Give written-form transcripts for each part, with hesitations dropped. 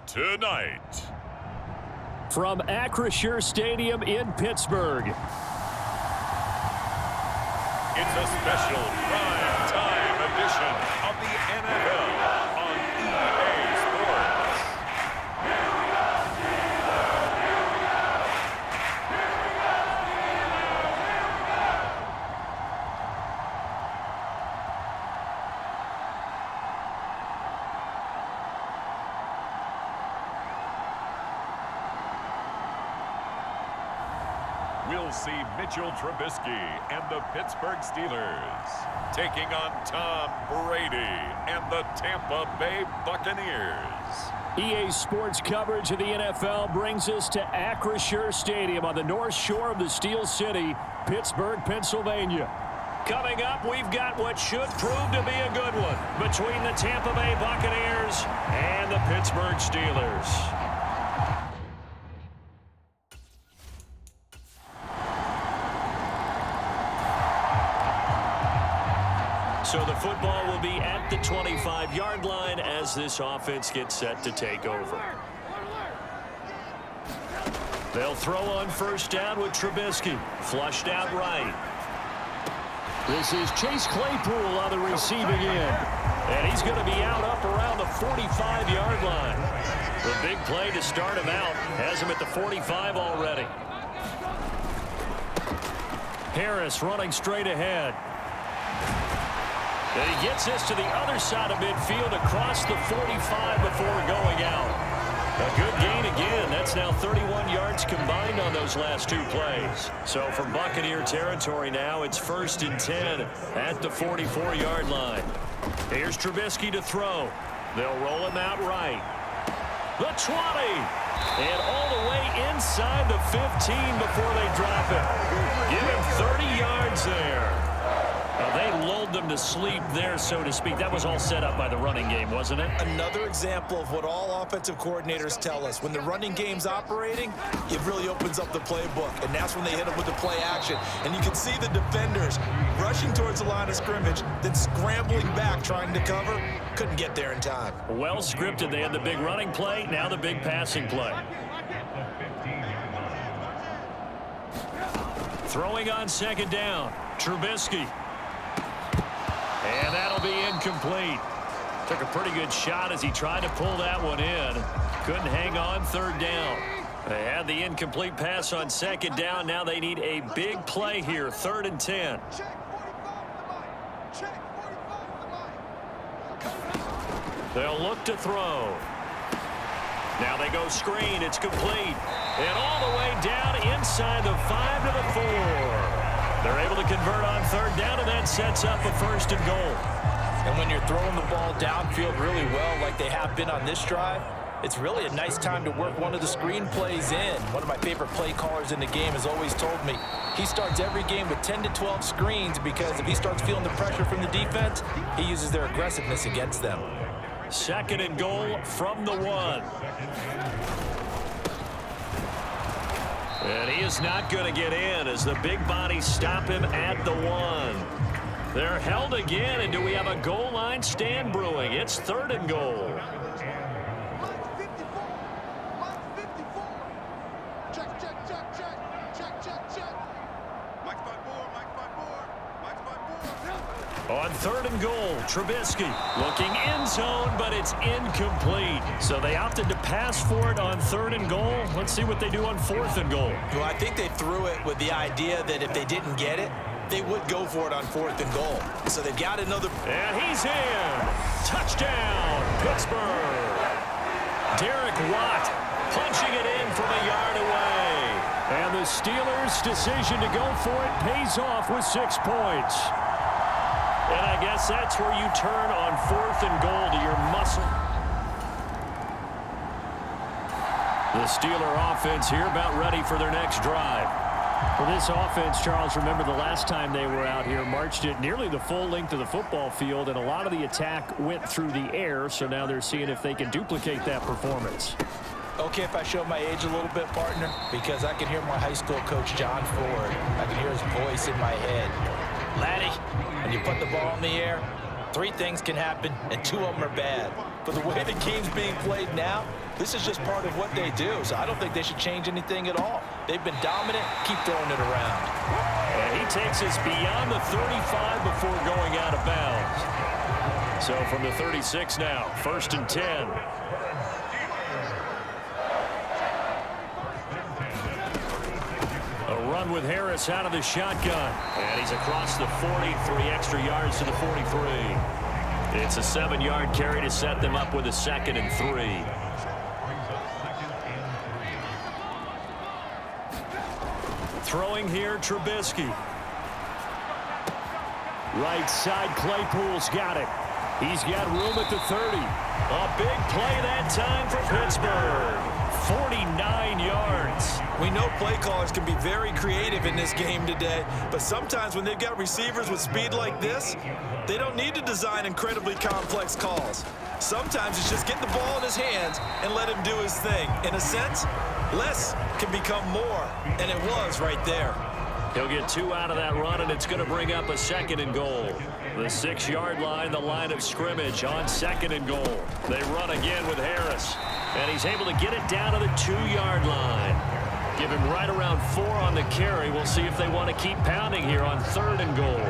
Tonight, from Acrisure Stadium in Pittsburgh, it's a special prime time edition of the NFL on EA Sports. We'll see Mitchell Trubisky and the Pittsburgh Steelers taking on Tom Brady and the Tampa Bay Buccaneers. EA Sports coverage of the NFL brings us to Acrisure Stadium on the north shore of the Steel City, Pittsburgh, Pennsylvania. Coming up, we've got what should prove to be a good one between the Tampa Bay Buccaneers and the Pittsburgh Steelers. So the football will be at the 25-yard line as this offense gets set to take over. They'll throw on first down with Trubisky. Flushed out right. This is Chase Claypool on the receiving end. And he's going to be out up around the 45-yard line. The big play to start him out has him at the 45 already. Harris running straight ahead. And he gets this to the other side of midfield across the 45 before going out. A good gain again. That's now 31 yards combined on those last two plays. So from Buccaneer territory now, it's 1st and 10 at the 44-yard line. Here's Trubisky to throw. They'll roll him out right. The 20. And all the way inside the 15 before they drop it. Give him 30 yards there. They lulled them to sleep there, so to speak. That was all set up by the running game, wasn't it? Another example of what all offensive coordinators tell us. When the running game's operating, it really opens up the playbook, and that's when they hit them with the play action. And you can see the defenders rushing towards the line of scrimmage, then scrambling back, trying to cover. Couldn't get there in time. Well scripted. They had the big running play, now the big passing play. Throwing on second down, Trubisky. And that'll be incomplete. Took a pretty good shot as he tried to pull that one in. Couldn't hang on third down. They had the incomplete pass on second down. Now they need a big play here, 3rd and 10. They'll look to throw. Now they go screen. It's complete. And all the way down inside the 5 to the 4. They're able to convert on third down, and that sets up a 1st and goal. And when you're throwing the ball downfield really well like they have been on this drive, it's really a nice time to work one of the screen plays in. One of my favorite play callers in the game has always told me he starts every game with 10 to 12 screens because if he starts feeling the pressure from the defense, he uses their aggressiveness against them. 2nd and goal from the 1. And he is not going to get in as the big bodies stop him at the 1. They're held again, and do we have a goal line stand brewing? It's 3rd and goal. On 3rd and goal, Trubisky looking end zone, but it's incomplete. So they opted to pass for it on 3rd and goal. Let's see what they do on 4th and goal. Well, I think they threw it with the idea that if they didn't get it, they would go for it on 4th and goal. So they've got another. And he's in. Touchdown, Pittsburgh. Derek Watt punching it in from a yard away. And the the Steelers' decision to go for it pays off with 6 points. And I guess that's where you turn on 4th and goal to your muscle. The Steeler offense here about ready for their next drive. For this offense, Charles, remember the last time they were out here, marched it nearly the full length of the football field, and a lot of the attack went through the air, so now they're seeing if they can duplicate that performance. Okay, if I show my age a little bit, partner, because I can hear my high school coach, John Ford. I can hear his voice in my head. Laddie, when you put the ball in the air, 3 things can happen, and 2 of them are bad. But the way the game's being played now, this is just part of what they do, so I don't think they should change anything at all. They've been dominant. Keep throwing it around. And he takes us beyond the 35 before going out of bounds. So from the 36 now, 1st and 10. A run with Harris out of the shotgun. And he's across the 40, 3 extra yards to the 43. It's a 7-yard carry to set them up with a 2nd and 3. Throwing here, Trubisky. Right side, Claypool's got it. He's got room at the 30. A big play that time for Pittsburgh. 49 yards. We know play callers can be very creative in this game today, but sometimes when they've got receivers with speed like this, they don't need to design incredibly complex calls. Sometimes it's just get the ball in his hands and let him do his thing. In a sense, less can become more, and it was right there. He'll get 2 out of that run, and it's going to bring up a 2nd and goal. The 6-yard line, the line of scrimmage on 2nd and goal. They run again with Harris, and he's able to get it down to the 2-yard line. Give him right around 4 on the carry. We'll see if they want to keep pounding here on 3rd and goal.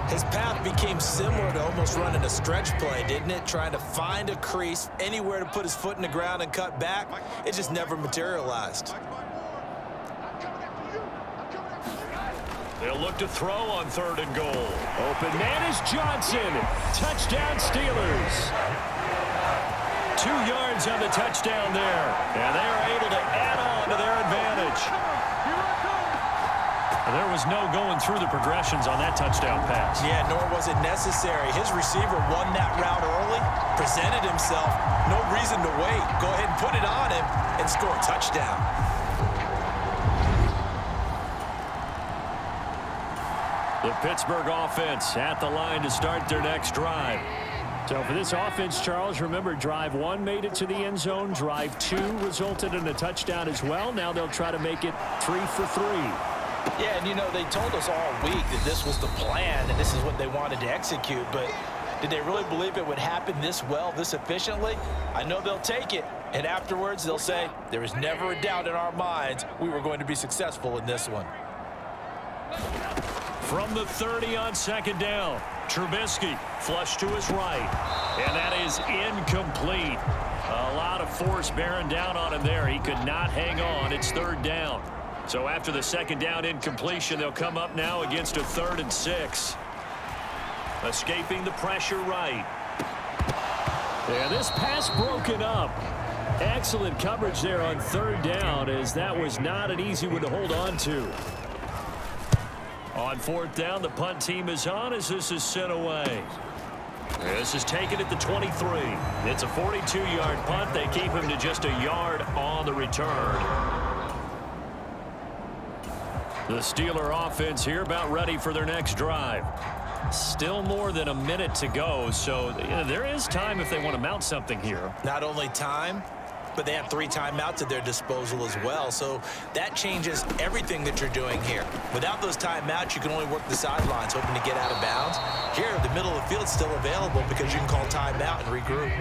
His path became similar to almost running a stretch play, didn't it? Trying to find a crease, anywhere to put his foot in the ground and cut back. It just never materialized. They'll look to throw on 3rd and goal. Open man is Johnson. Touchdown Steelers. 2 yards on the touchdown there. And they are able to add on to their advantage. There was no going through the progressions on that touchdown pass. Yeah, nor was it necessary. His receiver won that route early, presented himself. No reason to wait. Go ahead and put it on him and score a touchdown. The Pittsburgh offense at the line to start their next drive. So for this offense, Charles, remember drive 1 made it to the end zone. Drive 2 resulted in a touchdown as well. Now they'll try to make it 3 for 3. Yeah, and you know, they told us all week that this was the plan and this is what they wanted to execute, but did they really believe it would happen this well, this efficiently? I know they'll take it, and afterwards they'll say, there was never a doubt in our minds we were going to be successful in this one. From the 30 on 2nd down, Trubisky flush to his right, and that is incomplete. A lot of force bearing down on him there. He could not hang on. It's 3rd down. So after the 2nd down incompletion, they'll come up now against a 3rd and 6. Escaping the pressure right. Yeah, this pass broken up. Excellent coverage there on 3rd down, as that was not an easy one to hold on to. On 4th down, the punt team is on as this is sent away. This is taken at the 23. It's a 42-yard punt. They keep him to just a yard on the return. The Steeler offense here about ready for their next drive. Still more than a minute to go, so there is time if they want to mount something here. Not only time, but they have 3 timeouts at their disposal as well, so that changes everything that you're doing here. Without those timeouts, you can only work the sidelines, hoping to get out of bounds. Here, the middle of the field's still available because you can call timeout and regroup.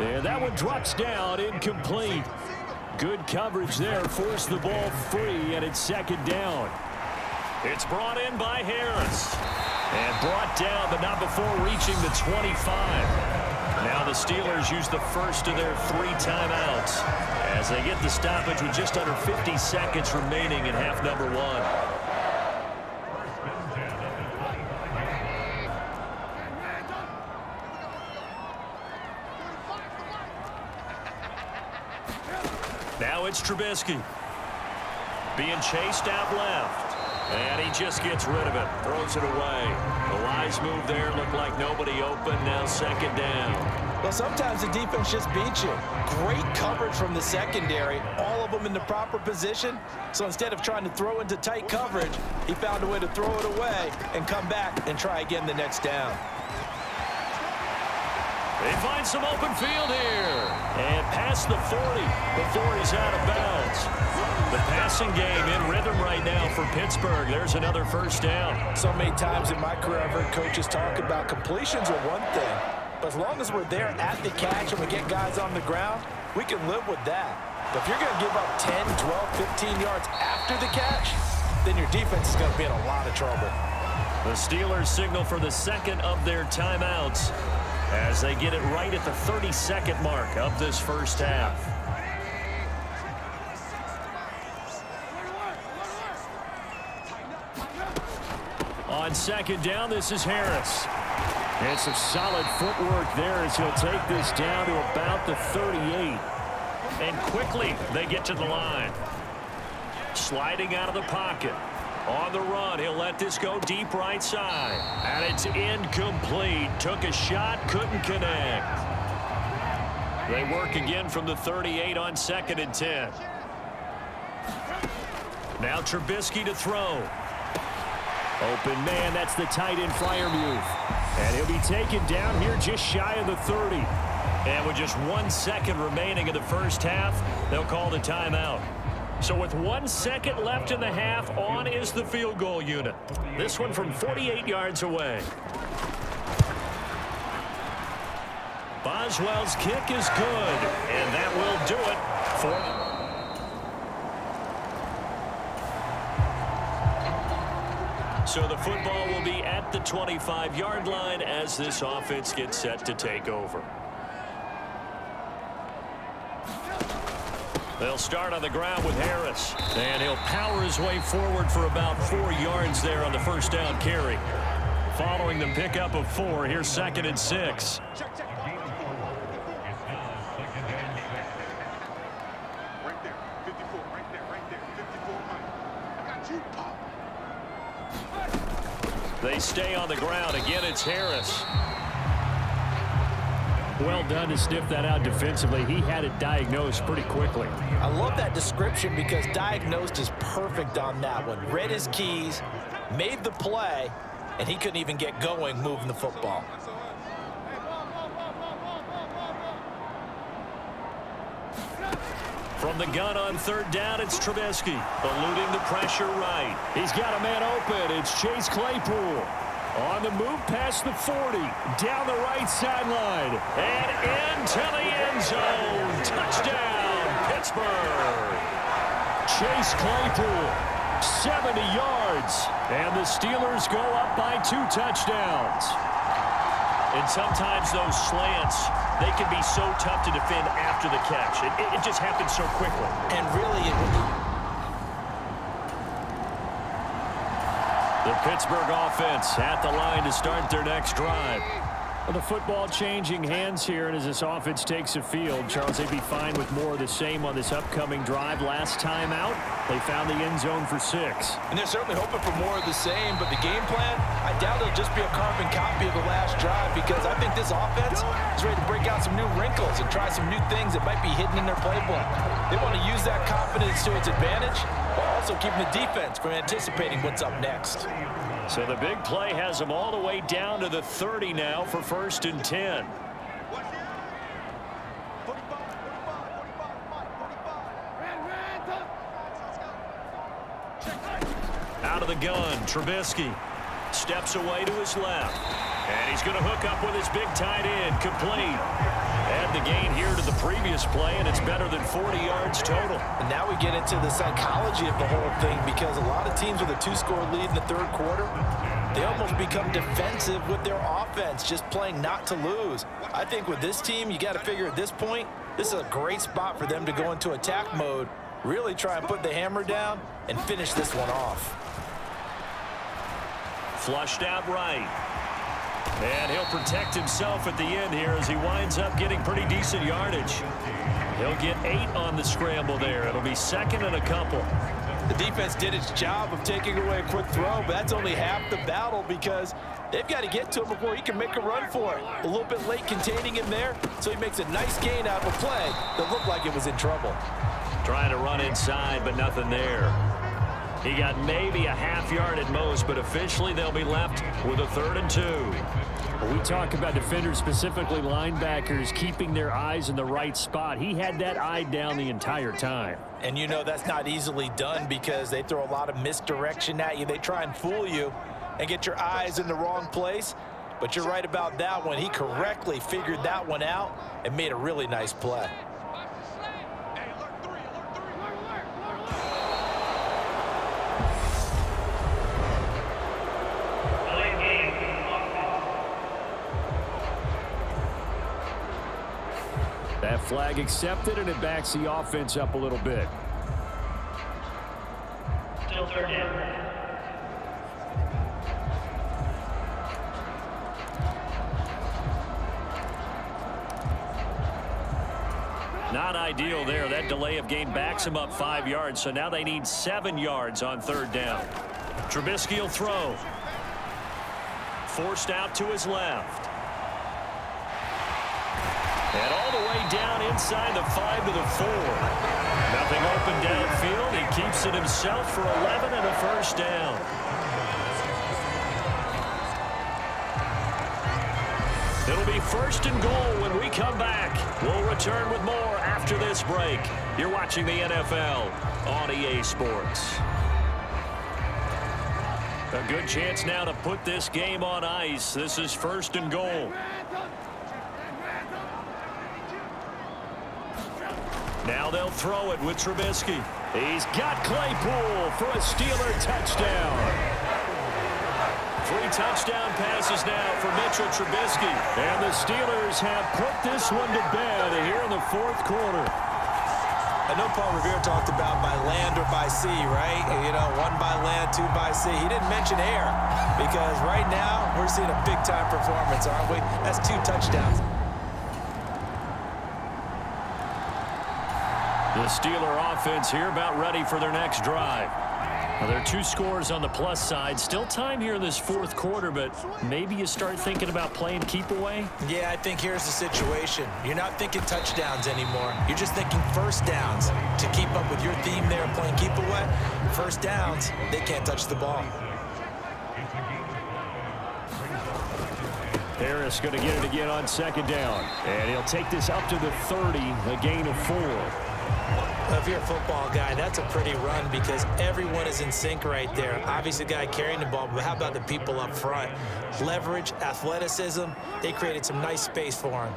And that one drops down, incomplete. Good coverage there, forced the ball free, and it's 2nd down. It's brought in by Harris. And brought down, but not before reaching the 25. Now the Steelers use the first of their 3 timeouts as they get the stoppage with just under 50 seconds remaining in half number 1. Now it's Trubisky. Being chased out left. And he just gets rid of it. Throws it away. The wise move there. Looked like nobody open. Now second down. Well, sometimes the defense just beats you. Great coverage from the secondary. All of them in the proper position. So instead of trying to throw into tight coverage, he found a way to throw it away and come back and try again the next down. They find some open field here. And past the 40 before he's out of bounds. The passing game in rhythm right now for Pittsburgh. There's another first down. So many times in my career, I've heard coaches talk about completions are one thing. But as long as we're there at the catch and we get guys on the ground, we can live with that. But if you're going to give up 10, 12, 15 yards after the catch, then your defense is going to be in a lot of trouble. The Steelers signal for the second of their timeouts as they get it right at the 32nd mark of this first half. On second down, this is Harris. And some solid footwork there as he'll take this down to about the 38. And quickly, they get to the line. Sliding out of the pocket. On the run, he'll let this go deep right side. And it's incomplete. Took a shot, couldn't connect. They work again from the 38 on 2nd and 10. Now Trubisky to throw. Open man, that's the tight end flyer move. And he'll be taken down here just shy of the 30. And with just 1 second remaining in the first half, they'll call the timeout. So with 1 second left in the half, on is the field goal unit. This one from 48 yards away. Boswell's kick is good, and that will do it for... So the football will be at the 25-yard line as this offense gets set to take over. They'll start on the ground with Harris. And he'll power his way forward for about 4 yards there on the first down carry. Following the pickup of 4, here's 2nd and 6. They stay on the ground. Again, it's Harris. Well done to sniff that out defensively. He had it diagnosed pretty quickly. I love that description because diagnosed is perfect on that one. Read his keys, made the play, and he couldn't even get going moving the football. From the gun on 3rd down, it's Trubisky. Eluding the pressure right. He's got a man open. It's Chase Claypool. On the move past the 40. Down the right sideline. And into the end zone. Touchdown, Pittsburgh. Chase Claypool, 70 yards. And the Steelers go up by 2 touchdowns. And sometimes those slants, they can be so tough to defend after the catch. It just happens so quickly. And really, the Pittsburgh offense at the line to start their next drive. Well, the football changing hands here, and as this offense takes the field, Charles, they'd be fine with more of the same on this upcoming drive. Last time out, they found the end zone for 6. and they're certainly hoping for more of the same, but the game plan, I doubt it'll just be a carbon copy of the last drive because I think this offense is ready to break out some new wrinkles and try some new things that might be hidden in their playbook. They want to use that confidence to its advantage while also keeping the defense from anticipating what's up next. So the big play has them all the way down to the 30 now for 1st and 10. Out of the gun, Trubisky steps away to his left. And he's going to hook up with his big tight end, complete. Add the gain here to the previous play, and it's better than 40 yards total. And now we get into the psychology of the whole thing because a lot of teams with a 2-score lead in the 3rd quarter, they almost become defensive with their offense, just playing not to lose. I think with this team, you got to figure at this point, this is a great spot for them to go into attack mode, really try and put the hammer down and finish this one off. Flushed out right. And he'll protect himself at the end here as he winds up getting pretty decent yardage. He'll get 8 on the scramble there. It'll be 2nd and a couple. The defense did its job of taking away a quick throw, but that's only half the battle because they've got to get to him before he can make a run for it. A little bit late containing him there, so he makes a nice gain out of a play that looked like it was in trouble. Trying to run inside, but nothing there. He got maybe a half yard at most, but officially they'll be left with a 3rd and 2. Well, we talk about defenders, specifically linebackers, keeping their eyes in the right spot. He had that eye down the entire time. And you know that's not easily done because they throw a lot of misdirection at you. They try and fool you and get your eyes in the wrong place. But you're right about that one. He correctly figured that one out and made a really nice play. That flag accepted, and it backs the offense up a little bit. Still 3rd down. Not ideal there. That delay of game backs him up 5 yards, so now they need 7 yards on 3rd down. Trubisky will throw. Forced out to his left. And all the way down inside the 5 to the 4. Nothing open downfield. He keeps it himself for 11 and a 1st down. It'll be 1st and goal when we come back. We'll return with more after this break. You're watching the NFL on EA Sports. A good chance now to put this game on ice. This is 1st and goal. Now they'll throw it with Trubisky. He's got Claypool for a Steeler touchdown. 3 touchdown passes now for Mitchell Trubisky. And the Steelers have put this one to bed here in the 4th quarter. I know Paul Revere talked about by land or by sea, right? You know, 1 by land, 2 by sea. He didn't mention air because right now we're seeing a big-time performance, aren't we? That's 2 touchdowns. The Steeler offense here about ready for their next drive. Well, there are 2 scores on the plus side. Still time here in this 4th quarter, but maybe you start thinking about playing keep away? Yeah, I think here's the situation. You're not thinking touchdowns anymore. You're just thinking 1st downs. To keep up with your theme there playing keep away, 1st downs, they can't touch the ball. Harris going to get it again on 2nd down. And he'll take this up to the 30, a gain of 4. If you're a football guy, that's a pretty run because everyone is in sync right there. Obviously, the guy carrying the ball, but how about the people up front? Leverage, athleticism, they created some nice space for him.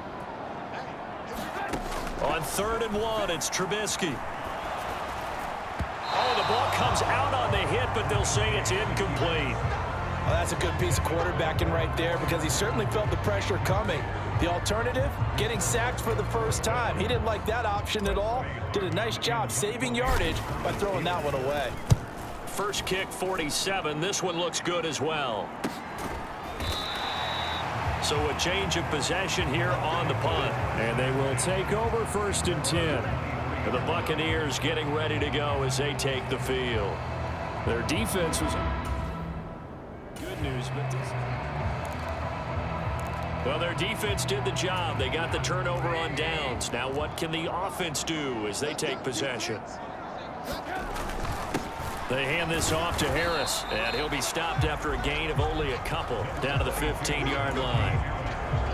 On 3rd and 1, it's Trubisky. Oh, the ball comes out on the hit, but they'll say it's incomplete. Well, that's a good piece of quarterbacking right there because he certainly felt the pressure coming. The alternative, getting sacked for the 1st time. He didn't like that option at all. Did a nice job saving yardage by throwing that one away. First kick, 47. This one looks good as well. So a change of possession here on the punt. And they will take over 1st and 10. And the Buccaneers getting ready to go as they take the field. Their defense was good news, but this... Well, their defense did the job. They got the turnover on downs. Now what can the offense do as they take possession? They hand this off to Harris, and he'll be stopped after a gain of only a couple down to the 15-yard line.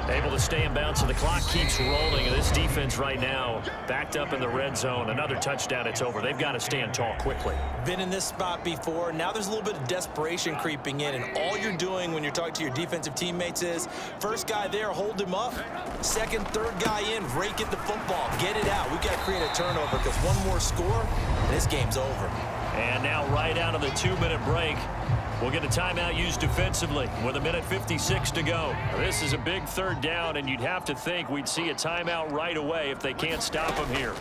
Able to stay in bounds, so the clock keeps rolling, and this defense right now backed up in the red zone. Another touchdown, it's over. They've got to stand tall quickly. Been in this spot before. Now there's a little bit of desperation creeping in, and all you're doing when you're talking to your defensive teammates is, 1st guy there, hold him up. 2nd, 3rd guy in, rake at the football. Get it out. We've got to create a turnover because one more score, and this game's over. And now right out of the 2-minute break, we'll get a timeout used defensively with 1:56 to go. This is a big 3rd down, and you'd have to think we'd see a timeout right away if they can't stop him here.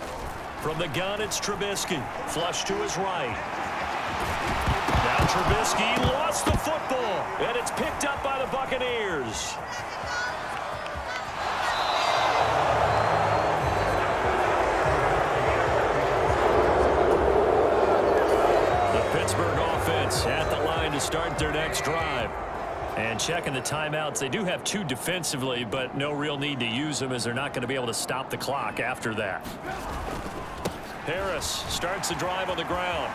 From the gun, it's Trubisky. Flush to his right. Now Trubisky lost the football, and it's picked up by the Buccaneers. Pittsburgh offense at the line to start their next drive. And checking the timeouts, they do have 2 defensively, but no real need to use them as they're not going to be able to stop the clock after that. Harris starts the drive on the ground.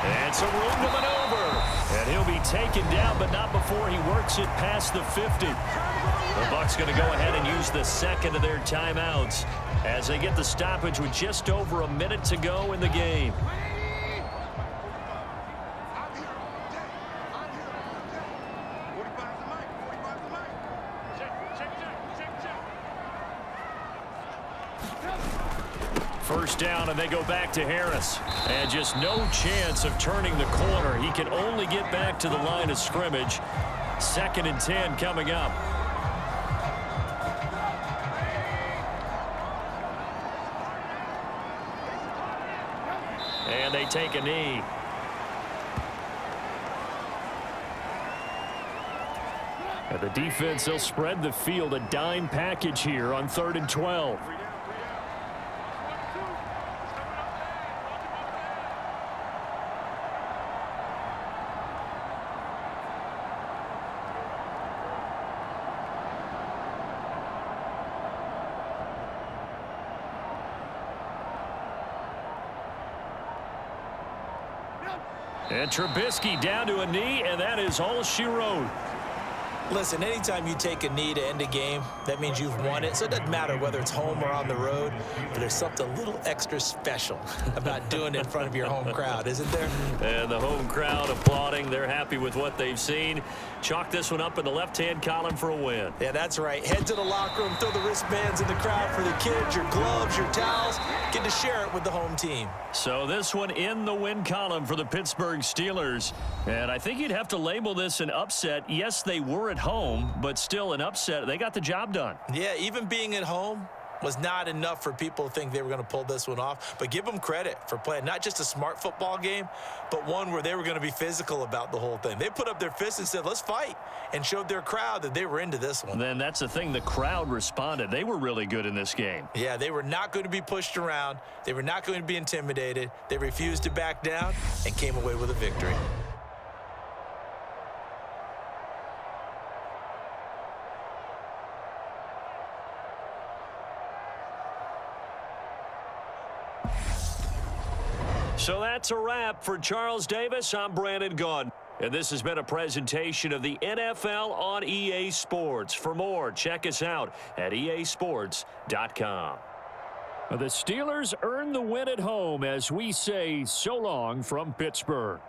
And some room to maneuver. And he'll be taken down, but not before he works it past the 50. The Bucs going to go ahead and use the second of their timeouts as they get the stoppage with just over a minute to go in the game. First down, and they go back to Harris. And just no chance of turning the corner. He can only get back to the line of scrimmage. 2nd and 10 coming up. And they take a knee. And the defense, they'll spread the field, a dime package here on 3rd and 12. And Trubisky down to a knee, and that is all she wrote. Listen, anytime you take a knee to end a game, that means you've won it. So it doesn't matter whether it's home or on the road, but there's something a little extra special about doing it in front of your home crowd, isn't there? And the home crowd applauding. They're happy with what they've seen. Chalk this one up in the left-hand column for a win. Yeah, that's right. Head to the locker room, throw the wristbands in the crowd for the kids, your gloves, your towels. Get to share it with the home team. So this one in the win column for the Pittsburgh Steelers. And I think you'd have to label this an upset. Yes, they were at home, but still an upset. They got the job done. Yeah, even being at home was not enough for people to think they were going to pull this one off. But give them credit for playing not just a smart football game, but one where they were going to be physical about the whole thing. They put up their fists and said, let's fight, and showed their crowd that they were into this one. Then that's the thing. The crowd responded. They were really good in this game. Yeah, they were not going to be pushed around. They were not going to be intimidated. They refused to back down and came away with a victory. So that's a wrap for Charles Davis. I'm Brandon Gaudin. And this has been a presentation of the NFL on EA Sports. For more, check us out at easports.com. The Steelers earn the win at home as we say so long from Pittsburgh.